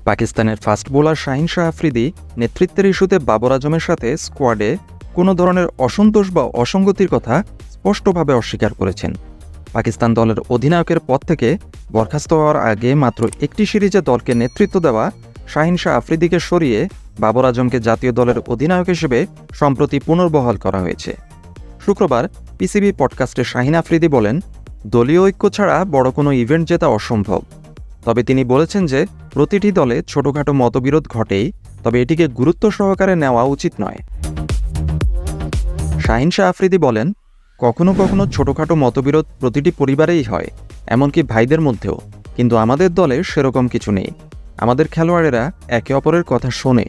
পাকিস্তানের fast bowler Shahin Shah Afridi নেতৃত্বের ইস্যুতে বাবর আজমের সাথে স্কোয়াডে কোনো ধরনের অসন্তোষ বা অসঙ্গতির কথা স্পষ্টভাবে অস্বীকার করেছেন। পাকিস্তান দলের অধিনায়কের পদ থেকে বরখাস্ত হওয়ার আগে মাত্র একটি সিরিজে দলকে নেতৃত্ব দেওয়া শাহিন শাহ আফ্রিদিকে সরিয়ে বাবর আজমকে জাতীয় দলের অধিনায়ক হিসেবে সম্প্রতি পুনর্বহাল করা হয়েছে। শুক্রবার পিসিবি পডকাস্টে শাহিন আফ্রিদি বলেন, দলীয় ঐক্য ছাড়া বড় কোনো ইভেন্ট জেতা অসম্ভব। তবে তিনি বলেছেন যে প্রতিটি দলে ছোটখাটো মতবিরোধ ঘটেই, তবে এটিকে গুরুত্ব সহকারে নেওয়া উচিত নয়। শাহিন শাহ আফ্রিদি বলেন, কখনো কখনো ছোটখাটো মতবিরোধ প্রতিটি পরিবারেই হয়, এমনকি ভাইদের মধ্যেও, কিন্তু আমাদের দলে সেরকম কিছু নেই। আমাদের খেলোয়াড়েরা একে অপরের কথা শোনে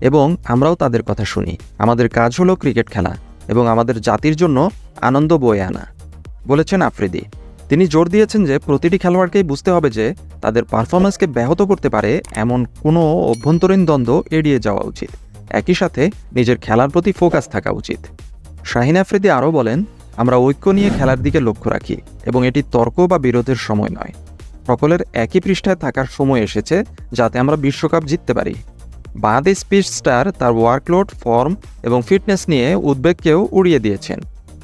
এবং আমরাও তাদের কথা শুনি। আমাদের কাজ হলো ক্রিকেট খেলা এবং আমাদের জাতির জন্য আনন্দ বয়ে আনা, বলেছেন আফ্রিদি। তিনি জোর দিয়েছেন যে প্রতিটি খেলোয়াড়কেই বুঝতে হবে যে তাদের পারফরম্যান্সকে ব্যাহত করতে পারে এমন কোনো অভ্যন্তরীণ দ্বন্দ্ব এড়িয়ে যাওয়া উচিত। একই সাথে নিজের খেলার প্রতি ফোকাস থাকা উচিত। শাহিন আফ্রিদি আরও বলেন, আমরা ঐক্য নিয়ে খেলার দিকে লক্ষ্য রাখি এবং এটি তর্ক বা বিরোধের সময় নয়। সকলের একই পৃষ্ঠায় থাকার সময় এসেছে যাতে আমরা বিশ্বকাপ জিততে পারি। বাংলাদেশ স্পিড স্টার তার ওয়ার্কলোড, ফর্ম এবং ফিটনেস নিয়ে উদ্বেগকেও উড়িয়ে দিয়েছেন।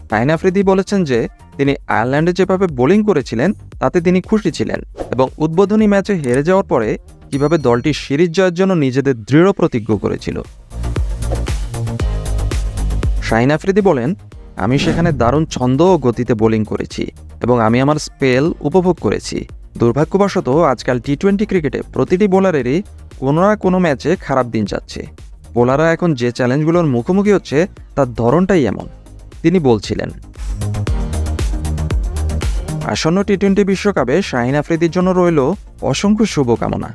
শাহিন আফ্রিদি বলেছেন যে তিনি আয়ারল্যান্ডে যেভাবে বোলিং করেছিলেন তাতে তিনি খুশি ছিলেন এবং উদ্বোধনী ম্যাচে হেরে যাওয়ার পরে কিভাবে দলটি সিরিজ জয়ের জন্য নিজেদের দৃঢ় প্রতিজ্ঞ করেছিল। শাহিন আফ্রিদি বলেন, আমি সেখানে দারুণ ছন্দ ও গতিতে বোলিং করেছি এবং আমি আমার স্পেল উপভোগ করেছি। দুর্ভাগ্যবশত আজকাল টি-20 ক্রিকেটে প্রতিটি বোলারেরই কোনো না কোনো ম্যাচে খারাপ দিন যাচ্ছে। বোলাররা এখন যে চ্যালেঞ্জগুলোর মুখোমুখি হচ্ছে তার ধরনটাই এমন, তিনি বলছিলেন। আসন্ন টি-20 বিশ্বকাপে শাহিন আফ্রিদির জন্য রইল অসংখ্য শুভকামনা।